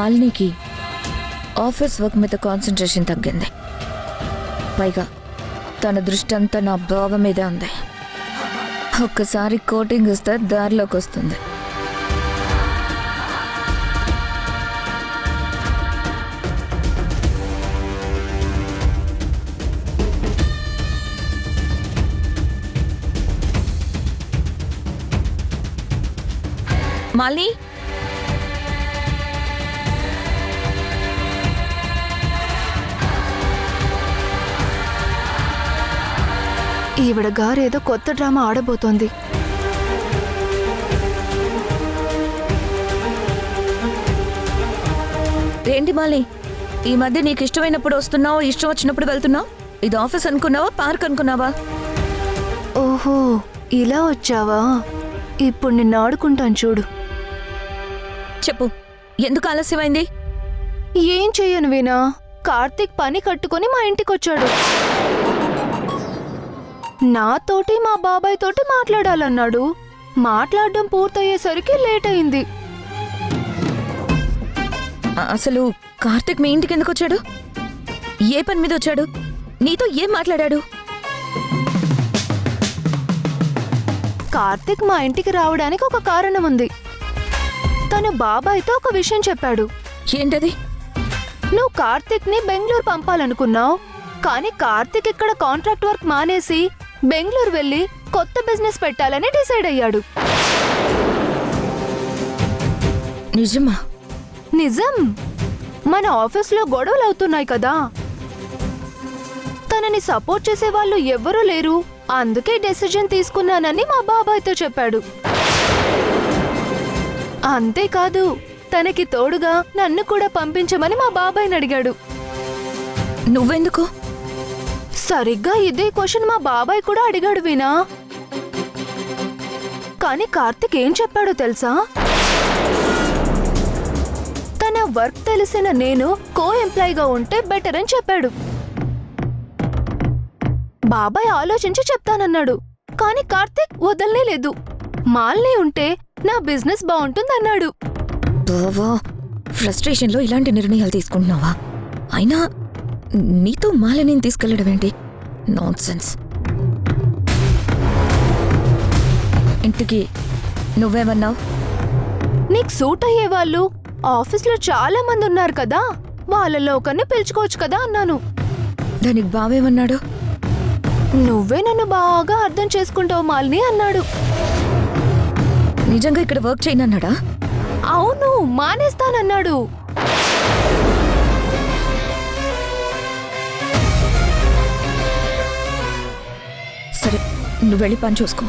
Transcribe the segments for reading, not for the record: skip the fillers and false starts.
మాలినికి office work మీద concentration తగ్గింది. పైగా తన దృష్టి అంతా నా బావ మీదే ఉంది. ఒక్కసారి కోటింగ్ ఇస్తే దారిలోకి వస్తుంది. మాలిని, ఈవిడ గారేదో కొత్త డ్రామా ఆడబోతోంది. ఏంటి మాలిని, ఈ మధ్య నీకు ఇష్టమైనప్పుడు వస్తున్నావు, ఇష్టం వచ్చినప్పుడు వెళ్తున్నావు? ఇది ఆఫీస్ అనుకున్నావా, పార్క్ అనుకున్నావా? ఓహో, ఇలా వచ్చావా? ఇప్పుడు నిన్ను ఆడుకుంటాను చూడు. చెప్పు, ఎందుకు ఆలస్యమైంది? ఏం చెయ్యను వీణా, కార్తీక్ పని కట్టుకుని మా ఇంటికొచ్చాడు. నాతోటి మా బాబాయ్ తోటి మాట్లాడాలన్నాడు. మాట్లాడడం పూర్తయ్యేసరికి లేట్ అయింది. అసలు కార్తిక్ మీ ఇంటికి ఎందుకు వచ్చాడు? ఏ పని మీద వచ్చాడు? నీతో ఏం మాట్లాడాడు? కార్తీక్ మా ఇంటికి రావడానికి ఒక కారణం ఉంది. తను బాబాయ్తో ఒక విషయం చెప్పాడు. ఏంటది? నువ్వు కార్తీక్ ని బెంగళూరు పంపాలనుకున్నావు, కానీ కార్తీక్ ఇక్కడ కాంట్రాక్ట్ వర్క్ మానేసి బెంగళూరు వెళ్లి కొత్త బిజినెస్ పెట్టాలని డిసైడ్ అయ్యాడు. నిజమా? నిజం. మన ఆఫీస్లో గొడవలు అవుతున్నాయి కదా, తనని సపోర్ట్ చేసే వాళ్ళు ఎవ్వరూ లేరు, అందుకే డెసిజన్ తీసుకున్నానని మా బాబాయ్తో చెప్పాడు. అంతేకాదు, తనకి తోడుగా నన్ను కూడా పంపించమని మా బాబాయ్ని అడిగాడు. నువ్వెందుకు? సరిగ్గా ఇదే క్వశ్చన్ మా బాబాయ్ కూడా అడిగాడు వీణా. కానీ కార్తిక్ ఏం చెప్పాడో తెలుసా? తన వర్క్ తెలిసిన నేను కో ఎంప్లాయీగా ఉంటే బెటర్ అని చెప్పాడు. బాబాయ్ ఆలోచించి చెప్తానన్నాడు, కానీ కార్తిక్ వదలనే లేదు. మాల్ని ఉంటే నా బిజినెస్ బాగుంటుందన్నాడు. బావా, ఫ్రస్ట్రేషన్లో ఇలాంటి నిర్ణయాలు తీసుకుంటున్నావా? అయినా నీతో మాలిని తీసుకెళ్లడం ఏంటి? నాన్సెన్స్. ఇంటికి నువ్వేమన్నావు? నీకు సూట్ అయ్యే వాళ్ళు ఆఫీస్లో చాలా మంది ఉన్నారు కదా, వాళ్ళలో ఒకరిని పిలుచుకోవచ్చు కదా అన్నాను. దానికి బావేమన్నాడు? నువ్వే నన్ను బాగా అర్థం చేసుకుంటావు మాలిని అన్నాడు. నిజంగా ఇక్కడ వర్క్ చేయనన్నాడా? అవును, మానేస్తానన్నాడు. సరే, నువ్వు వెళ్ళి పని చూసుకో.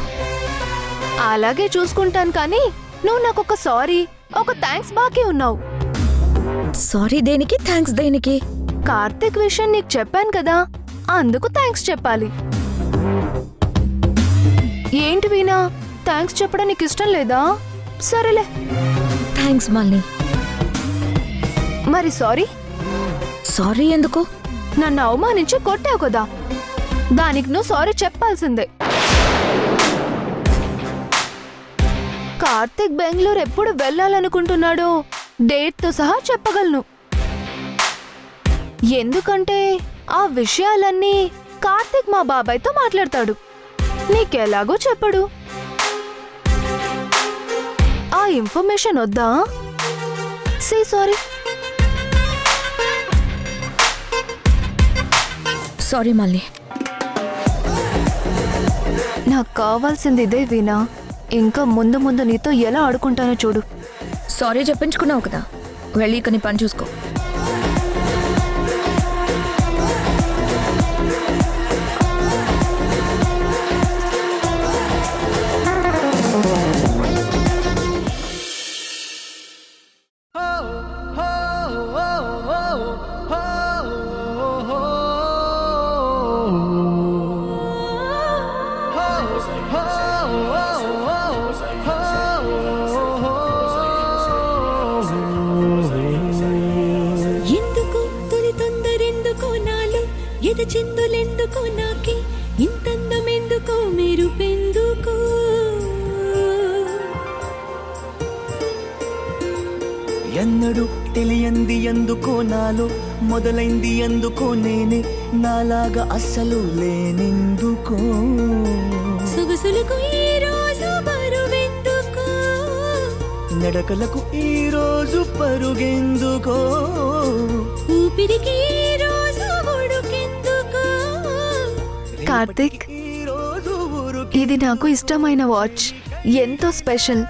అలాగే చూసుకుంటాను, కానీ నువ్వు నాకొక సారీ, ఒక థ్యాంక్స్ బాకీ ఉన్నావు. సారీ దేనికి, థ్యాంక్స్ దేనికి? కార్తిక్ విషయం నీకు చెప్పాను కదా, అందుకు థ్యాంక్స్ చెప్పాలి. ఏంటి వీణా, థ్యాంక్స్ చెప్పడం నీకు ఇష్టం లేదా? సరేలే. థ్యాంక్స్ మాలిని. మరి సారీ? సారీ ఎందుకు? నన్ను అవమానించి కొట్టావు కదా, దానికి నువ్వు సారీ చెప్పాల్సిందే. కార్తిక్ బెంగళూరు ఎప్పుడు వెళ్ళాలనుకుంటున్నాడో డేట్తో సహా చెప్పగలను. ఎందుకంటే ఆ విషయాలన్నీ కార్తిక్ మా బాబాయ్తో మాట్లాడతాడు, నీకెలాగో చెప్పడు. ఆ ఇన్ఫర్మేషన్ వద్దా? సారీ. సారీ మాలిని. నాకు కావాల్సింది ఇదే వీణా, ఇంకా ముందు ముందు నీతో ఎలా ఆడుకుంటానో చూడు. సారీ చెప్పించుకున్నావు కదా, వెళ్ళి ఇక నీ పని చూసుకో. చిందులెందుకో నాకి ఇంతందమెందుకో మీరు పెందుకో ఎన్నడూ తెలియని మొదలైంది ఎందుకో నాలో, మొదలైంది ఎందుకో నేనే, నాలాగా అస్సలు లేనెందుకో. సొగసులకు ఈ రోజు బరువెందుకో, నడకలకు ఈ రోజు పరుగెందుకో, ఊపిరికి ఈ రోజు ఉడుకెందుకో. కార్తిక్, ఈ రోజు ఇది నాకు ఇష్టమైన వాచ్, ఎంతో స్పెషల్.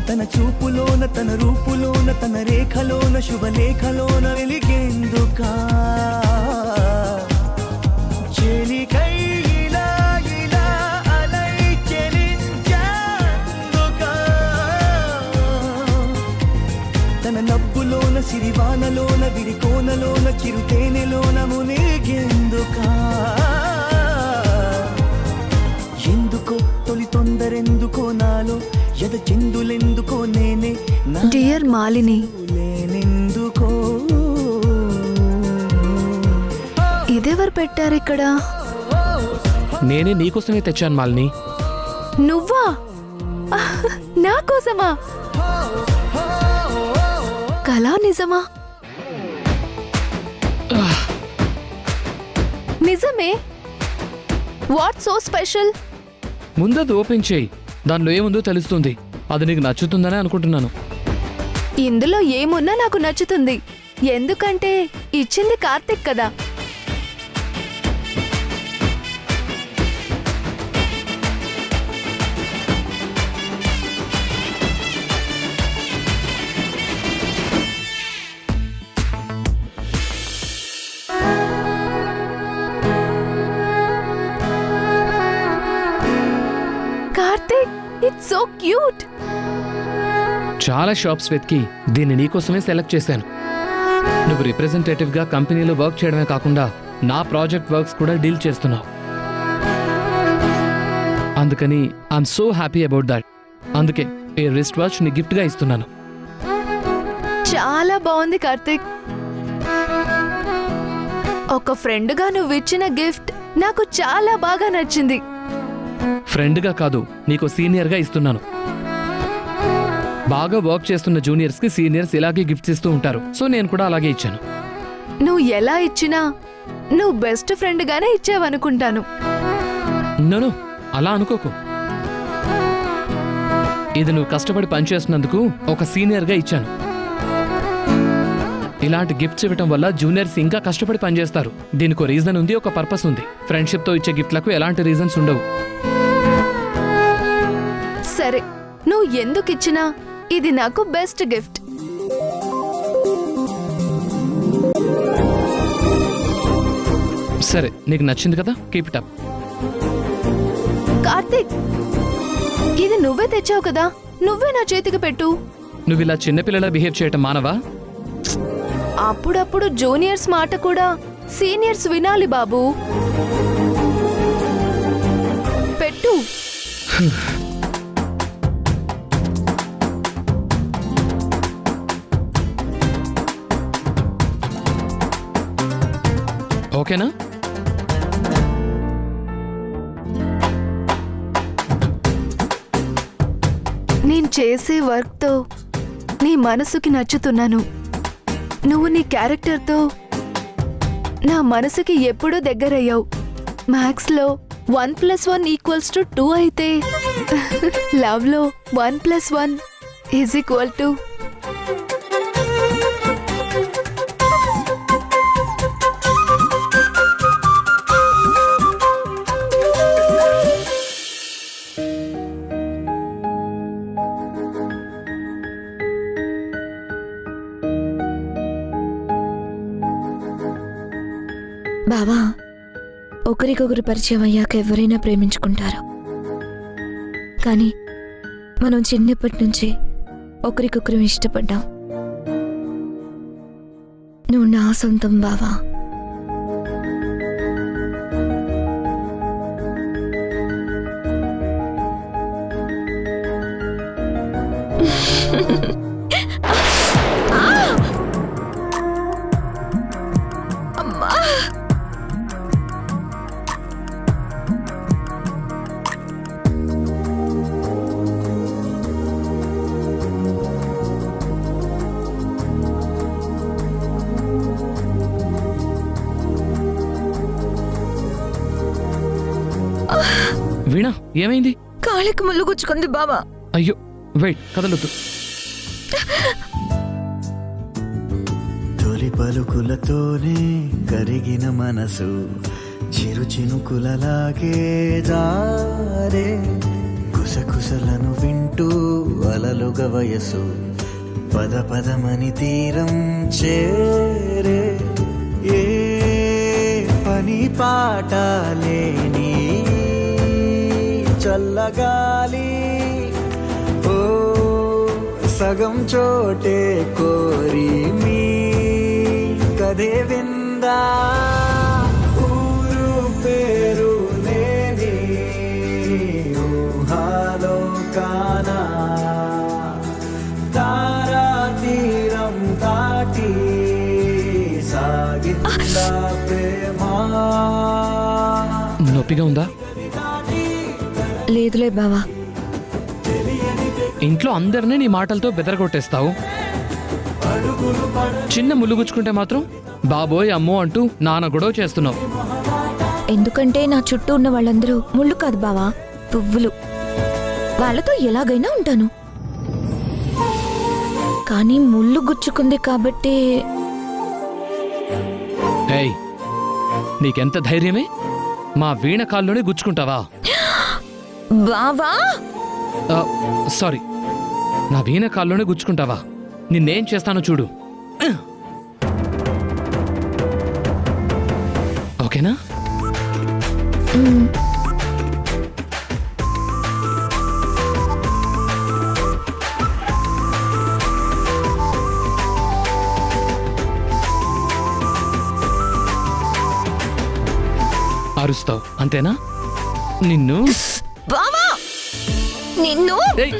తన చూపులోన, తన రూపులోన, తన రేఖలోన, శుభలేఖలోన వెలిగేందుకా. చెలికై ఇలా ఇలా అలై చెలించేందుకా. తన నవ్వులోన, సిరివానలోన, విరికోనలోన, చిరుతేనెలోన మునిగేందుకా. ఎందుకో తొలి తొందరెందుకో నాలో, ఎద చెందులెందుకో నేనే, డియర్ మాలిని, లేనెందుకో. ఇదెవరు పెట్టారు ఇక్కడ? నేనే నీకోసమే తెచ్చాను మాలిని. నువ్వా? నా కోసమా? కళా నిజమా? నిజమే. What so special? ముందది ఓపెన్ చేయి, దానిలో ఏముందో తెలుస్తుంది. అది నీకు నచ్చుతుందని అనుకుంటున్నాను. ఇందులో ఏమున్నా నాకు నచ్చుతుంది, ఎందుకంటే ఇచ్చింది కార్తిక్ కదా. Karthik, it's so cute. చాలా షాప్స్ వెతికి దీన్ని నీకోసమే సెలెక్ట్ చేశాను. నువ్వు రిప్రజెంటేటివ్ గా కంపెనీలో వర్క్ చేయడమే కాకుండా నా ప్రాజెక్ట్ వర్క్స్ కూడా డీల్ చేస్తున్నావు. అందుకని I'm so happy about that. అందుకే ఈ రిస్ట్ వాచ్ ని గిఫ్ట్ గా ఇస్తున్నాను. చాలా బాగుంది కార్తిక్. ఒక ఫ్రెండ్గా నువ్వు ఇచ్చిన గిఫ్ట్ నాకు చాలా బాగా నచ్చింది. ఫ్రెండ్గా కాదు, నీకు సీనియర్గా ఇస్తున్నాను. బాగా వర్క్ చేస్తున్న జూనియర్స్కి సీనియర్స్ ఇలాగే గిఫ్ట్స్ ఇస్తూ ఉంటారు. సో నేను కూడా అలాగే ఇచ్చాను. నువ్వు ఎలా ఇచ్చినా నువ్వు బెస్ట్ ఫ్రెండ్గానే ఇచ్చావనుకుంటాను. నో, అలా అనుకోకు. ఇది నువ్వు కష్టపడి పనిచేస్తున్నందుకు ఒక సీనియర్గా ఇచ్చాను. ఇలాంటి గిఫ్ట్స్ ఇవ్వటం వల్ల జూనియర్స్ ఇంకా కష్టపడి పనిచేస్తారు. దీనికి ఒక రీజన్ ఉంది, ఒక పర్పస్ ఉంది. ఫ్రెండ్షిప్తో ఇచ్చే గిఫ్ట్లకు ఎలాంటి రీజన్స్ ఉండవు. సరే, నువ్వు ఎందుకు ఇచ్చినా ఇది నాకు బెస్ట్ గిఫ్ట్. సరే, నీకు నచ్చింది కదా, కీప్ ఇట్ అప్. కార్తిక్, ఇది నువ్వే తెచ్చావు కదా, నువ్వే నా చేతికి పెట్టు. నువ్వు ఇలా చిన్నపిల్లలా బిహేవ్ చేయటం మానవా? అప్పుడప్పుడు జూనియర్స్ మాట కూడా సీనియర్స్ వినాలి బాబు. పెట్టు. ఓకేనా? నేను చేసే వర్క్తో నీ మనసుకి నచ్చుతున్నాను. నువ్వు నీ క్యారెక్టర్తో నా మనసుకి ఎప్పుడూ దగ్గరయ్యావు. మ్యాథ్స్లో 1+1 = 2 అయితే లవ్లో 1+1 = 2. బావా, ఒకరికొకరు పరిచయం అయ్యాక ఎవరైనా ప్రేమించుకుంటారు. కానీ మనం చిన్నప్పటి నుంచే ఒకరికొకరు ఇష్టపడ్డాం. నువ్వు నా సొంతం బావా. వీణా ఏమైంది? కాలికి ముళ్ళు గుచ్చుకుంది బావా. అయ్యో వెయిట్, కదలొద్దు. తొలి పలుకులతోనే కరిగిన మనసు చిరు చినుకులలాగే జారే కుసకుసలను వింటూ అలలుగ వయసు పద పదమని తీరం చేరే ఏ పని పాట లేని చల్లగాలి ఓ సగం చోటే కోరి మీ కదే విందా ఊరు పేరు లేని ఊహాలో కానా తారా తీరం దాటి సాగిందా ప్రేమ. నొప్పిగా ఉందా? లేదులే బావా. ఇంట్లో అందరినీ నీ మాటలతో బెదరగొట్టేస్తావు. చిన్న ముళ్ళు గుచ్చుకుంటే మాత్రం బాబోయ్ అమ్మో అంటూ నాన్న గొడవ చేస్తున్నావు. ఎందుకంటే నా చుట్టూ ఉన్న వాళ్ళందరూ ముళ్ళు కాదు బావా, పువ్వులు. వాళ్ళతో ఎలాగైనా ఉంటాను. కానీ ముళ్ళు గుచ్చుకుంది కాబట్టి. ఏయ్, నీకెంత ధైర్యమే? మా వీణ కాల్లోనే గుచ్చుకుంటావా? బావా సారీ, నా వీణ కాల్లోనే గుచ్చుకుంటావా? నిన్నేం చేస్తానో చూడు. ఓకేనా? అరుస్తావు అంతేనా? నిన్ను బావా నిన్ను. ఏయ్!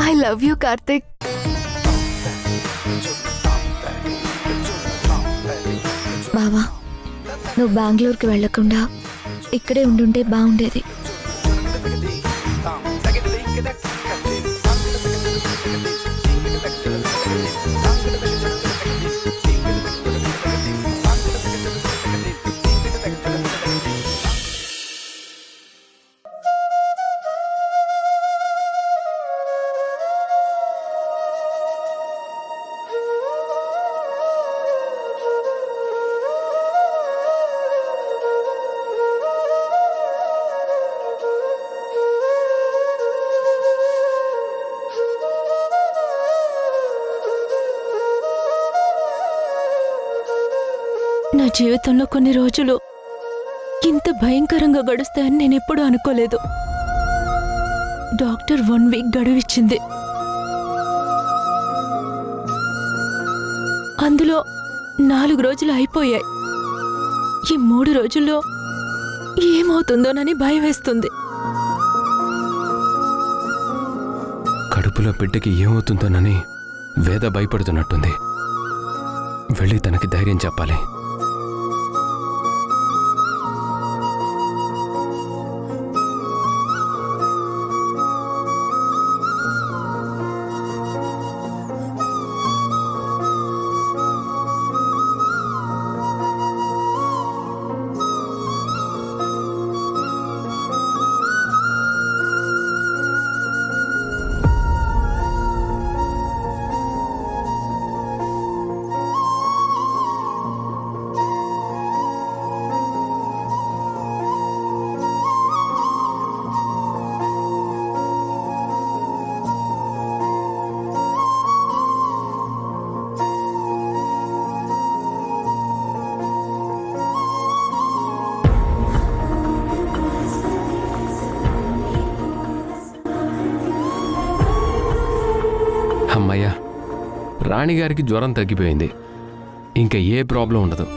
I love you Karthik. బావా నువ్వు బెంగళూరుకి వెళ్లకుండా ఇక్కడే ఉండుంటే బాగుండేది. నా జీవితంలో కొన్ని రోజులు ఇంత భయంకరంగా గడుస్తాయని నేను ఎప్పుడూ అనుకోలేదు. డాక్టర్ 1 వీక్ గడువిచ్చింది. అందులో 4 రోజులు అయిపోయాయి. ఈ 3 రోజుల్లో ఏమవుతుందోనని భయం వేస్తుంది. కడుపులో బిడ్డకి ఏమవుతుందోనని వేద భయపడుతున్నట్టుంది. వెళ్ళి తనకి ధైర్యం చెప్పాలి. రాణిగారికి జ్వరం తగ్గిపోయింది. ఇంకా ఏ ప్రాబ్లం ఉండదు.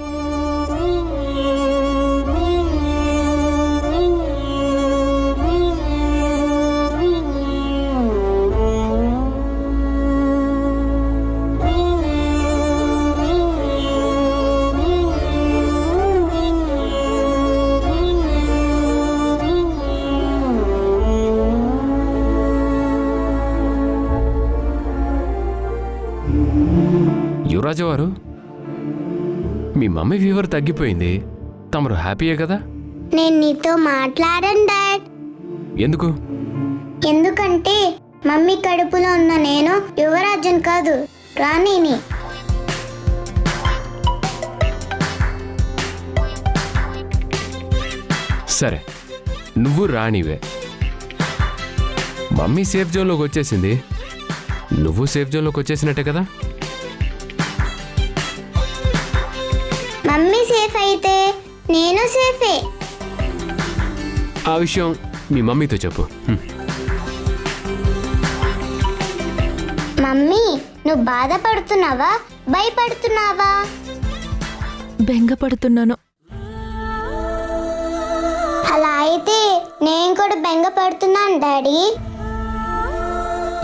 యువరాజు వారు, మీ మమ్మీ ఫీవర్ తగ్గిపోయింది. తమరు హ్యాపీయే కదా? నేను నీతో మాట్లాడను డాడ్. ఎందుకు? ఎందుకంటే మమ్మీ కడుపులో ఉన్న నేను యువరాజుని కాదు, రాణిని. సరే, నువ్వు రాణివే. మమ్మీ సేఫ్ జోన్లోకి వచ్చేసింది, నువ్వు సేఫ్ జోన్లోకి వచ్చేసినట్టే కదా? మమ్మీ సేఫ్ అయితే నేను సేఫే. ఆ విషయం మీ మమ్మీతో చెప్పు. మమ్మీ, నువ్వు బాధపడుతున్నావా, భయపడుతున్నావా? బెంగపడుతున్నాను. అలా అయితే నేను కూడా బెంగపడుతున్నాను డాడీ.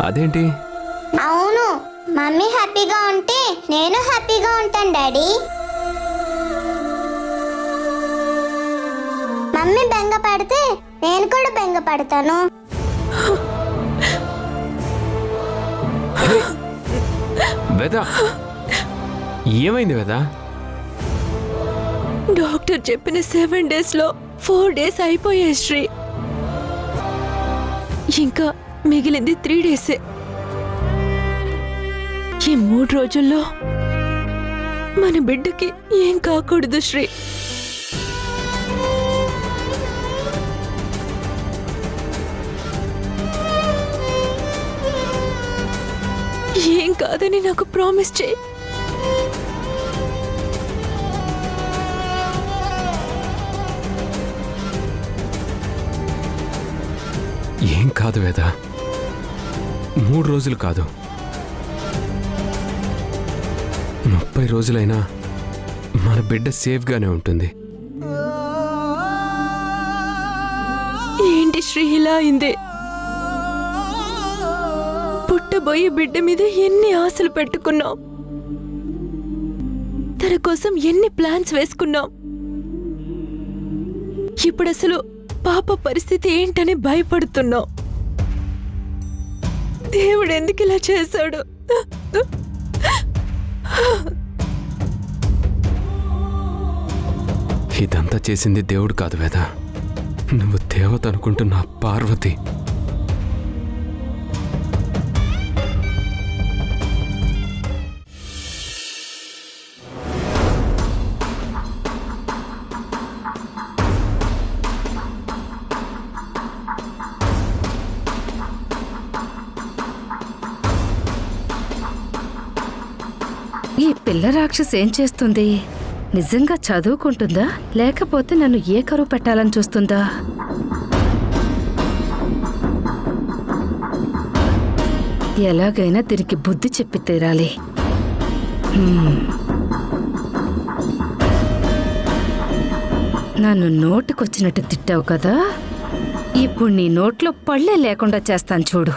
అదేంటి? అవును, మమ్మీ హ్యాపీగా ఉంటే నేను హ్యాపీగా ఉంటాను డాడీ. మమ్మీ బెంగ పడితే నేను కూడా బెంగ పడతాను. వేద, ఏమైంది వేద? డాక్టర్ చెప్పిన 7 డేస్లో 4 డేస్ అయిపోయాయి శ్రీ. ఇంకా మిగిలింది 3 డేసే. ఈ 3 రోజుల్లో మన బిడ్డకి ఏం కాకూడదు శ్రీ. ఏం కాదని నాకు ప్రామిస్ చేయి. ఏం కాదు వేద, 3 రోజులు కాదు, 30 రోజులైనా మన బిడ్డ సేఫ్గానే ఉంటుంది. ఏంటి శ్రీ ఇలా అయింది? పుట్టబోయే బిడ్డ మీద ఎన్ని ఆశలు పెట్టుకున్నాం, తన కోసం ఎన్ని ప్లాన్స్ వేసుకున్నాం. ఇప్పుడు అసలు పాప పరిస్థితి ఏంటని భయపడుతున్నాం. దేవుడు ఎందుకు ఇలా చేశాడు? ఇదంతా చేసింది దేవుడు కాదు వేద, నువ్వు దేవత అనుకుంటున్న పార్వతి. ఈ పిల్ల రాక్షసి ఏం చేస్తుంది? నిజంగా చదువుకుంటుందా, లేకపోతే నన్ను ఏ కరువు పెట్టాలని చూస్తుందా? ఎలాగైనా దీనికి బుద్ధి చెప్పి తీరాలి. నన్ను నోటికొచ్చినట్టు తిట్టావు కదా, ఇప్పుడు నీ నోట్లో పళ్ళే లేకుండా చేస్తాను చూడు.